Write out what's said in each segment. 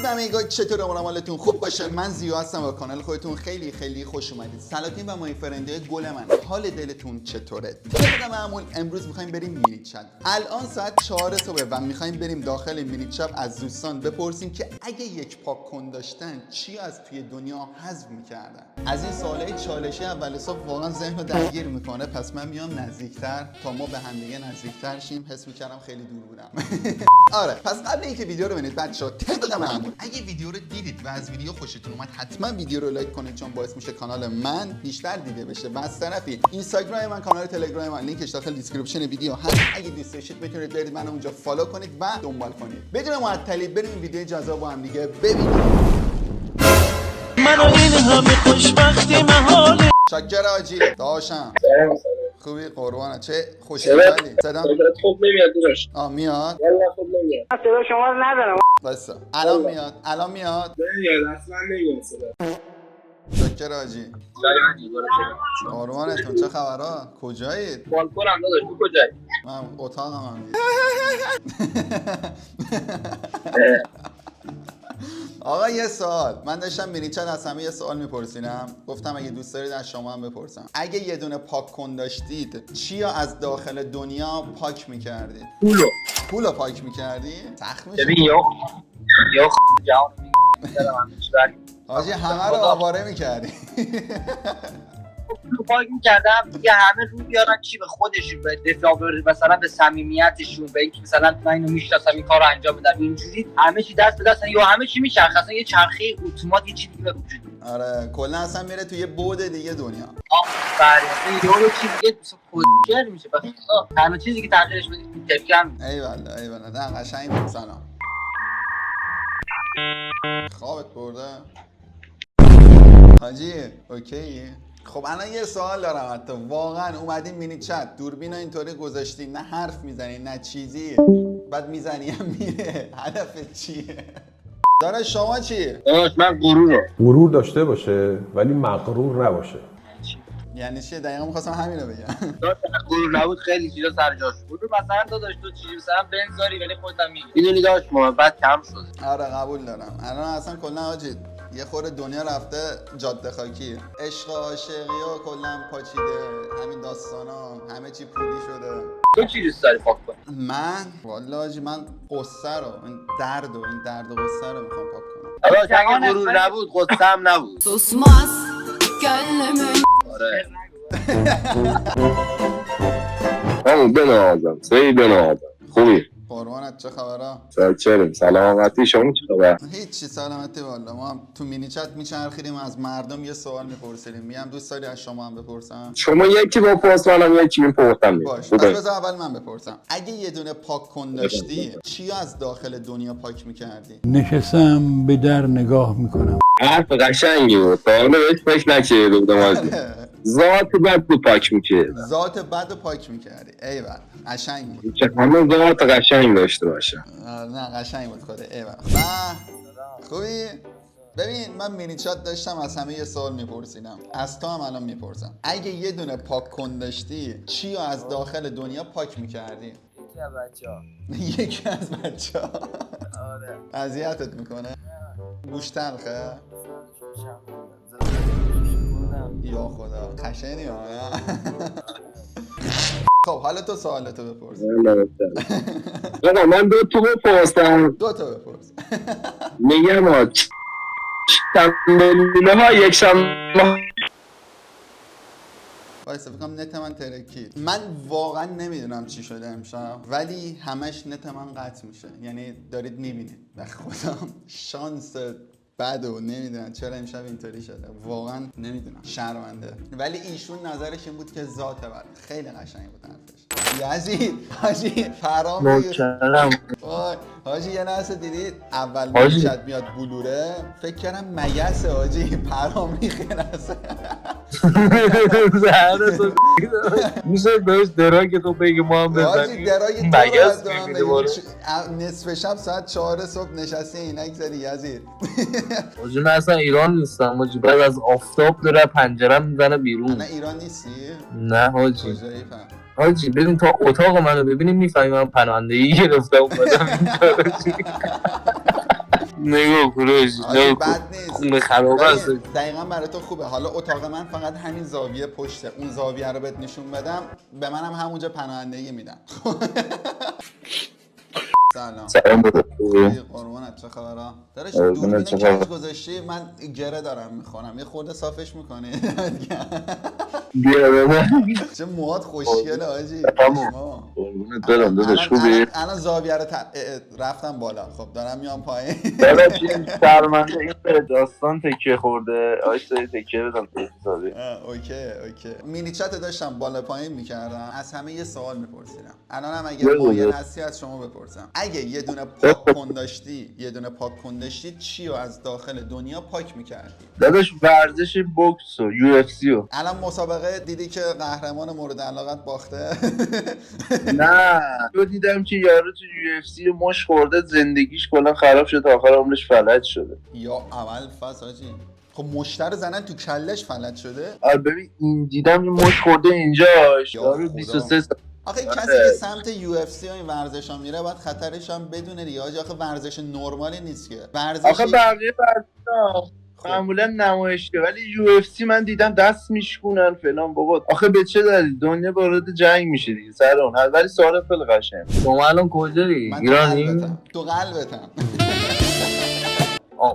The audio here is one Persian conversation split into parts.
درود به همگی، چطور حالتون خوب باشه؟ من زیاد هستم و کانال خودتون خیلی خیلی خوش اومدید. سلاطین و مای فرنده گل من، حال دلتون چطوره؟ طبق معمول امروز میخوایم بریم مینی چت. الان ساعت 4 صبح و میخوایم بریم داخل مینی چت از دوستان بپرسیم که اگه یک پاک کن داشتن چی از توی دنیا حذف میکردن. از این سوالای چالشی اول صبح واقعا ذهن رو درگیر میکنه، پس من میام نزدیکتر تا ما به هم دیگه نزدیکتر شیم. حس میکردم خیلی دور بودم. آره، پس قبل اینکه ویدیو رو ببینید بچه‌ها، طبق معمول اگه ویدیو رو دیدید و از ویدیو خوشتون اومد حتما ویدیو رو لایک کنید، چون باعث میشه کانال من بیشتر دیده بشه. و از طرفی اینستاگرام من، کانال تلگرام من، لینکش داخل دیسکریپشن ویدیو هست. اگه دوست داشتید میتونید برید منو اونجا فالو کنید و دنبال کنید. بدون معطلی بریم ویدیو جذاب با هم دیگه ببینیم. منو این همه خوشبختی محاله. شکر آجی داشتم. خوبی قربانه، چه خوشحالی. صدام خوب نمیاد داداش. میاد. والله خوب نمیاد. صدا شما رو ندارم. بسا الان میاد، الان میاد. نمیاد اصلا نمیاد صدا. شکر آجی. قربانتون، چه خبرها؟ کجایید؟ بالکونم داداش، تو کجایی؟ من اتاقم هم. آقا یه سوال، من داشتم مینی چت از همه یه سوال میپرسیدم، گفتم اگه دوست دارید از شما هم بپرسم. اگه یه دونه پاک کن داشتید چیا از داخل دنیا پاک میکردید؟ پولو پاک میکردی؟ سخت میشه. ببین یا جواب میگم حاجی همه رو آواره میکردی. رو پاک میکردم دیگه، همه رو بیارن چی به خودشون، به دفاع مثلا به صمیمیتشون، به اینکه مثلا من اینو میشناسم این کارو انجام بدم، اینجوری همه چی دست به دست یا همه چی میچرخه، اصلا یه چرخه اتومات یه چیزی به وجود میاد. آره کلا اصلا میره توی بعد دیگه دنیا. آفرین، یه چیز دیگه خودشون میشه. بس تنها چیزی که تغییرش بدید تفکیم. ایوالله ایوالله، نه قشنگ. سلام. خوابت برده؟ حاجی اوکی. خب الان یه سوال دارم، حتی واقعا اومدین مینی چت، دوربین اینطوری گذاشتی، نه حرف میزنی نه چیزی، بعد میزنی هم میره، هدفت چیه؟ داداش شما چی؟ داداش من غرور داشته باشه ولی مغرور نباشه. یعنی چی؟ دقیقا میخواستم همین رو بگم. غرور نبود خیلی چیزا سر جاش بود. مثلا داداش تو چیزی مثلا بنذاری ولی خودت هم میدونی داشت محبت کم شده. آره قبول دارم. الان اصلا کلا حاجی یه خورده دنیا رفته جاده خاکی، عشق و عاشقی و کلا پاچیده، همین داستانا همه چی پولی شده. تو چی دوست داری پاک کنی؟ من والله حاجی من قصه رو، این درد و قصه رو میخوام پاک کنم. داداش اگه غرور نبود قصه هم نبود. Susmaz gönlümün. آره. همون بنوازم سعی بنوازم. خوبی؟ قربانت، چه خبرها؟ چاکریم. سلامتی، شما چه خبر؟ هیچی، سلامتی والله. ما هم تو مینی چت میچرخیدیم، از مردم یه سوال میپرسیدیم، میگم دوست داری از شما هم بپرسم؟ شما یکی بپرس منم یکی میپرسم. باش، پس بذار اول من بپرسم. اگه یه دونه پاک کن داشتی چی از داخل دنیا پاک میکردی؟ نشستم به در نگاه میکنم. حرف قشنگی بود، تا حالا بهش فکر نکرده بودم آجی. ذات بد رو پاک میکرد. ذات بد رو پاک میکردی. ایول، قشنگ بود. چه همه ذات قشنگ داشته باشه. نه قشنگ بود خود. ایول. خوبی؟ ببین من مینی چت داشتم از همه یه سوال میپرسیدم، از تو هم الان میپرسم. اگه یه دونه پاک کن داشتی چی از داخل دنیا پاک میکردی؟ یکی از بچه‌ها. آره. اذیتت میکنه؟ گوش تلخه؟ یا خدا قشنگی ها. خب حالا تو سوالتو بپرس. آقا من دو تا بپرسم. دو تا بپرس. میگم شنبه ها یک شنبه. وایسا فکرم نت من ترکید. من واقعا نمیدونم چی شده امشب، ولی همش نت من قطع میشه، یعنی دارید میبینید. به خدا شانس بد و نمیدونم چرا امشب اینطوری شده، واقعا نمیدونم، شرمنده. ولی ایشون نظرش این بود که ذات بد. خیلی قشنگ بود حرفش. یزید حاجی فرام حاجی یه لحظه دیدید اول میشد میاد بلوره، فکر کردم مگسه حاجی، پرام میخرسه. میشه بهش دراگ تو بگی ما هم حاجی بزنیم دراگ مگس میبینی نصف شب ساعت 4 صبح نشستی اینک زدی یزید. حاجی من اصلا ایران نیستم حاجی، بعد از آفتاب داره پنجرم میزنه بیرون. نه ایران نیستی؟ نه حاجی. کجایی فهم؟ حاجی ببین تا اتاق منو ببینیم میفهمی من پناهندگی گرفتم اومدم اینجا. نگاه کروش آجی نگاه بد کن نیست خونه خرابه است ولی دقیقا برای تو خوبه. حالا اتاق من فقط همین زاویه پشته، اون زاویه رو بهت نشون بدم به منم همونجا پناهندگی میدم. سلام. سلام بده خوبی؟ قربونت، چه خبرها؟ داداش قربونت، دوربین چه کج خبر؟ گذاشتی، من گره دارم میخورم، یه خورده صافش میکنی؟ بیا بده چه موهات خوشگله حاجی. تمام. پشما. قربونت برم داداش خوبی؟ الان زاویه رو رفتم بالا، خب دارم میام پایین. داداش این شرمنده این به داستان تکیه خورده آیش داری تکیه بدم تو حسابی. اوکی مینی چت داشتم بالا پایین میکردم، از همه یه سوال میپرسیدم. الانم اگه بگو. مایل هستی از شما بپرسم، اگه یه دونه پاک کن داشتی چی رو از داخل دنیا پاک میکردی؟ داداش ورزش بوکس و یو اف سی و الان مسابقه دیدی که قهرمان مورد علاقت باخته؟ نه تو دیدم که یارو تو یو اف سی مش خورده زندگیش کلا خراب شد تا آخر عمرش فلج شده. یا اول فاز حاجی. خب مشتر زنن تو کلش فلج شده؟ آره ببین این دیدم یه مش خورده اینجاش یا یارو خدا. 23 سال. آخه آره. کسی که سمت یو اف سی و این ورزش ها میره باید خطرش هم بدونه دیگه حاجی. آخه ورزش نرمالی نیست که. ورزش آخه بقیه ورزش‌ها معمولا نمایشگاه، ولی یو اف سی من دیدم دست میشکونن فلان. بابا آخه به چه دلیل دنیا وارد جنگ میشه دیگه سر اون. ولی سوال خیلی قشنگ. شما الان کجایی؟ من ایرانی؟ تو قلبتم.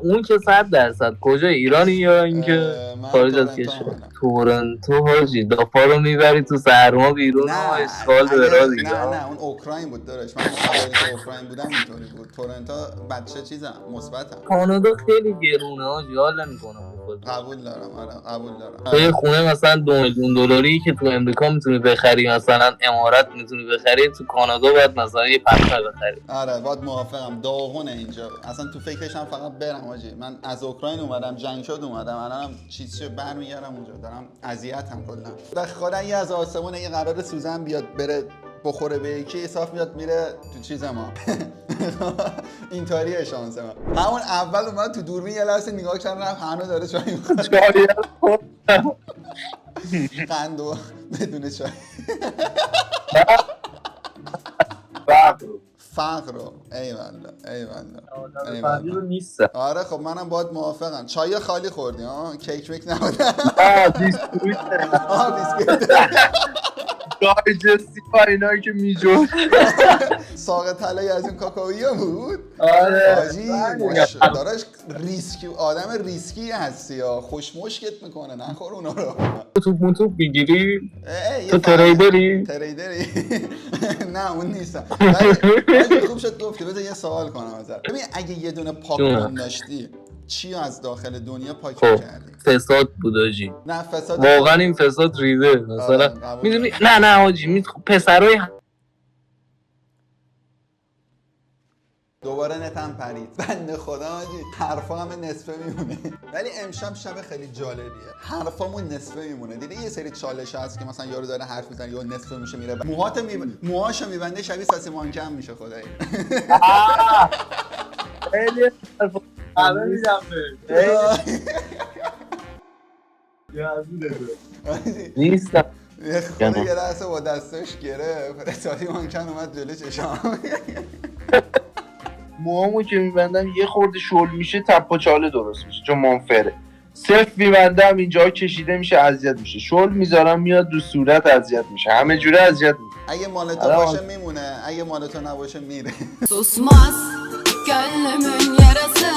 اون که 100% کجای ایرانی یا اینکه من خارج از تورنتو کشور؟ منم. تورنتو حاجی دافا رو میبری تو سرما بیرون و اشغال برا دیگه. نه اون اوکراین بود داداش. من قبل که اوکراین بودم اینطوری بود. تورنتو بچه چیزم مثبتم. کانادا خیلی گرونه حاجی حال نمیکنم. قبول دارم. آره قبول دارم. تو یه خونه مثلا 2 میلیون دلاری که تو امریکا میتونی بخری، مثلا امارات میتونی بخری، تو کانادا باید مثلا یه 5 بخری. آره باید موافقم. داغونه اینجا. اصلا تو فکرشم فقط برم حاجی. من از اوکراین اومدم، جنگ شد اومدم، الانم چیزی برمیگردم اونجا. دارم اذیتم کلا. به خدا یه از آسمون یه قرار سوزن بیاد بره بخوره به یکی صاف میاد میره تو چیز ما. اینطوریه شانس ما. همون اول اومد تو دوربین یه لحظه نگاه کردم رفت هنو داره چای میخوره. قند و بدون چای. فقر رو ایوالله نیست. آره خب منم باید موافقم. چای خالی خوردی ها؟ کیک میک نبودن؟ بیسکویت بیسکویت دایجستی و اینایی که میجوش. ساق طلایی از این کاکائویی بود. آره حاجی داراش ریسکی، آدم ریسکی هستی یا خوش مشکت میکنه، نخور اونا رو. تو میگیری؟ تو تریدری؟ نه اون نیستم. ولی خوب شد گفتی. بذار یه سوال کنم ازت. ببین اگه یه دونه پاک کن داشتی چی از داخل دنیا پاک می‌کردی؟ فساد بود آجی. نه فساد واقعا این فساد ریده مثلا. قبول میدونی نه آجی پسرای دوباره نتم پرید. بنده خدا حاجی حرفا همه نصفه میمونه. ولی امشب شب خیلی جالبیه. حرفامون نصفه میمونه. دیدی یه سری چالش هست که مثلا یارو داره حرف میزنه یا نصفه میشه میره. موهاشو میبنده شبیه ساسی مانکم میشه خدایی. خیلی همه میدم نیستم. خدا یه لحظه با دستش گرفت ساسی مانکم اومد جلو چشام. موهامو که میبندم یه خورده شل میشه تپ و چاله درست میشه چون منفره. صرف میبندم اینجا کشیده میشه اذیت میشه. شل میذارم میاد رو صورت اذیت میشه. همه جوره اذیت میشه. اگه مال تو باشه میمونه، اگه مال تو نباشه میره. Susmaz gönlümün yarası.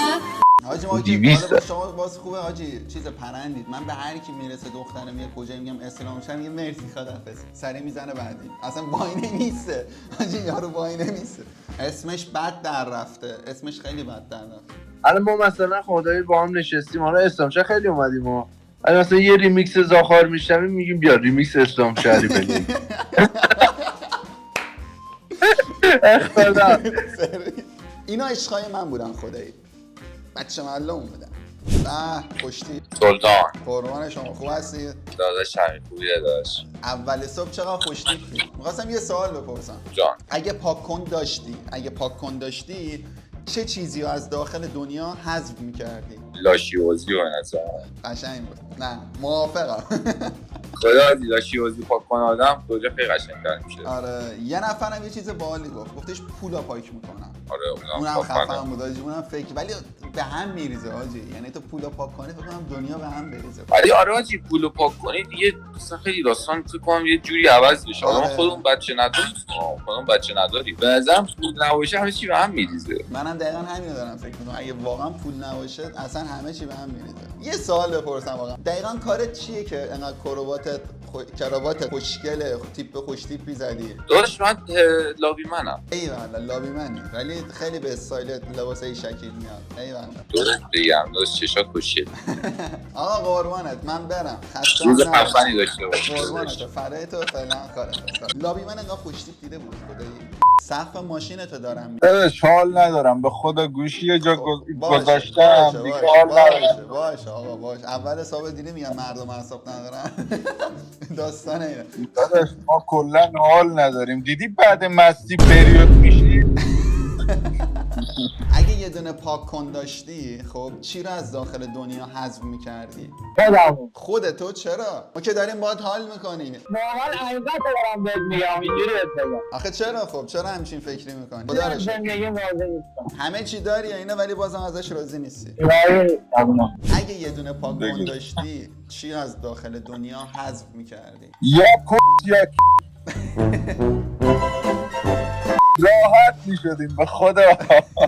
حاجی ما که شما باز خوبه حاجی چیز پرندید. من به هر کی میرسه دخترم میگه کجا میگم اسلام شم، میگه مرسی خدافظ، سری میزنه بعدی. اصلا واینه نیسته حاجی، یارو واینه نیسته. اسمش بد در رفته، اسمش خیلی بد در رفته. الان ما مثلا خدایی با هم نشستیم حالا اسلام شهر خیلی اومدیم ما الان مثلا یه ریمیکس زاخار میشنویم میگیم بیا ریمیکس اسلام شهری بگیم. اینا عشقای من بودن خدایی، بچه معلم بودن. خوشتی سلطان قربان شما، خوب هستی؟ داداش همین خوبی داداش. اول صبح چقدر خوشتی؟ می‌خواستم یه سوال بپرسم. جان اگه پاک کن داشتی چه چیزی رو از داخل دنیا حذف می‌کردی؟ لاشیوزی و نظام قشنگ بود. نه موافقم. خدا دیداشی بازی پاک کنه آدم کجا خیلی قشنگ‌تر میشه. آره یه نفرم یه چیز باحالی گفتش پولا پاک میکنم. آره اونم خفن بود آجی، اونم فکر ولی به هم میریزه آجی، یعنی تو پولا پاک کنی فکر کنم دنیا به هم بریزه. ولی آره حاجی پولو پاک کنی دیگه مثلا خیلی داستان فکر کنم یه جوری عوض بشه. آدم خودمون بچه نداری. به نظرم پول نباشه همه چی به هم میریزه. منم دقیقاً همینو دارم فکر می‌کنم، اگه واقعا پول نباشه اصلا همه چی به هم میریزه. یه سوال بپرسم واقعا، دقیقاً کارت چیه که انقدر کراوات خوشگله تیپ خوش تیپی زدی؟ داداش من لابی منم. ایوالله لابی منی، ولی خیلی به استایل لباسای شکیل میاد. ایوالله درست بگم داداش چشات خوشگله. آقا قربانت من برم، خسته روز نباشی. خفنی داشته باش. قربانت فدای تو فعلا کارت. لابی من انقدر خوش تیپ دیده بود خدایی. سقف ماشینتو دارم. داداش حال ندارم، به خدا گوشی یه جا گذاشتم دیگه حال ندارم. باشه آقا باشه، اول حساب دیدی میگم مردم اعصاب ندارن. داستان اینه داداش ما کلا حال نداریم، دیدی بعد مستی پریود میشی. اگه یه دونه پاک کن داشتی خب چی رو از داخل دنیا حذف میکردی؟ خودتو؟ چرا؟ ما که داریم باهات حال میکنیم. واقعا حقیقت دارم بهت میگم، اینجوری بهت بگم. آخه چرا خب چرا همچین فکری میکنی؟ خدا رو شکر. زندگی واضح نیستم. همه چی داری اینه ولی بازم ازش راضی نیستی. اگه یه دونه پاک کن داشتی چی از داخل دنیا حذف میکردی؟ یا یا راحت میشدیم به خدا.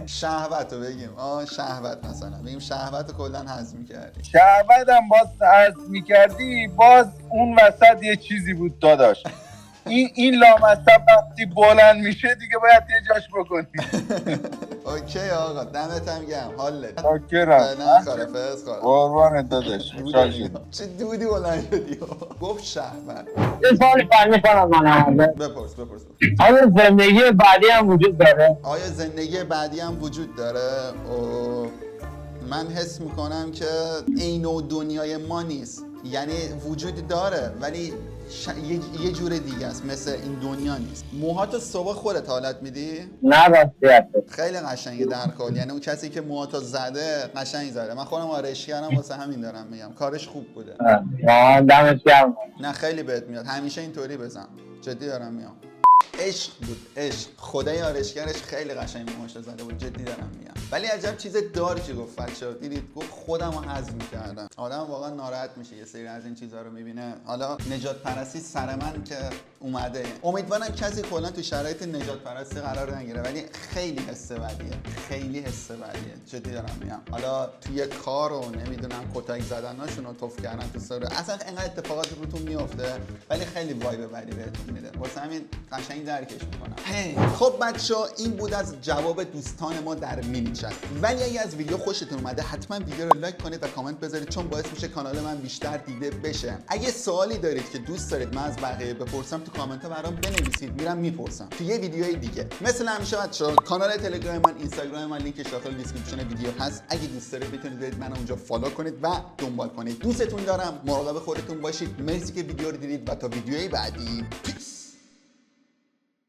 شهوت رو بگیم شهوت مثلا بگیم شهوت رو کلا حذف میکردی. شهوت هم باز حذف میکردی، باز اون وسط یه چیزی بود داداش. این لامصب وقتی بلند میشه دیگه باید یه جاش بکنی. اوکی آقا دمت هم گرم، حالت شاکرم. خاله فز خاله قربانت داداش. چه دودی بلند شدی. گفت شهوت. یه سوال فنی کنم من. بپرس. آیا زندگی بعدی هم وجود داره؟ آیا زندگی بعدی هم وجود داره؟ من حس میکنم که این و دنیای ما نیست، یعنی وجود داره ولی یه جور دیگه است، مثل این دنیا نیست. موهاتو صبح خودت حالت میدی؟ نه راستیت خیلی قشنگه در کل، یعنی اون کسی که موهاتو زده قشنگ زده. من خودم آرایشگرم واسه همین دارم میگم کارش خوب بوده. دمت گرم. نه خیلی بهت میاد، همیشه اینطوری بزن، جدی دارم میام. عشق بود عشق، خدای آرایشگرش خیلی قشنگ موهاشو زده بود، جدی دارم میگم. ولی عجب چیز دارکی گفت بچه‌ها، دیدید گفت خودمو حذف می‌کردم. آدم واقعا ناراحت میشه یه سری از این چیزا رو میبینه. حالا نجات پرستی سر من که اومده، امیدوارم کسی کلا تو شرایط نجات پرستی قرار نگیره، ولی خیلی حس بدیه، جدی دارم میگم. حالا توی کار و نمیدونم کتک زدناشون رو توف کردن تو سر، اصلا انقدر اتفاقات روتون میفته ولی خیلی وایب بدی بهتون میده، واسه همین قشنگ درکش میکنم. خب بچه‌ها این بود از جواب دوستان ما در مینی چت. ولی اگه از ویدیو خوشتون اومده حتما ویدیو رو لایک کنید و کامنت بذارید، چون باعث میشه کانال من بیشتر دیده بشه. اگه سوالی دارید که دوست دارید من از بقیه بپرسم تو کامنت ها برام بنویسید، میرم میپرسم تو یه ویدیوی دیگه. مثل همیشه بچه‌ها کانال تلگرام من، اینستاگرام من لینکش داخل دیسکریپشن ویدیو هست. اگه دوست دارید میتونید برید منو اونجا فالو کنید و دنبال کنید. دوستتون دارم، مراقب خودتون باشید. مرسی که ویدیو رو دیدید و تا ویدیوی بعدی پیس.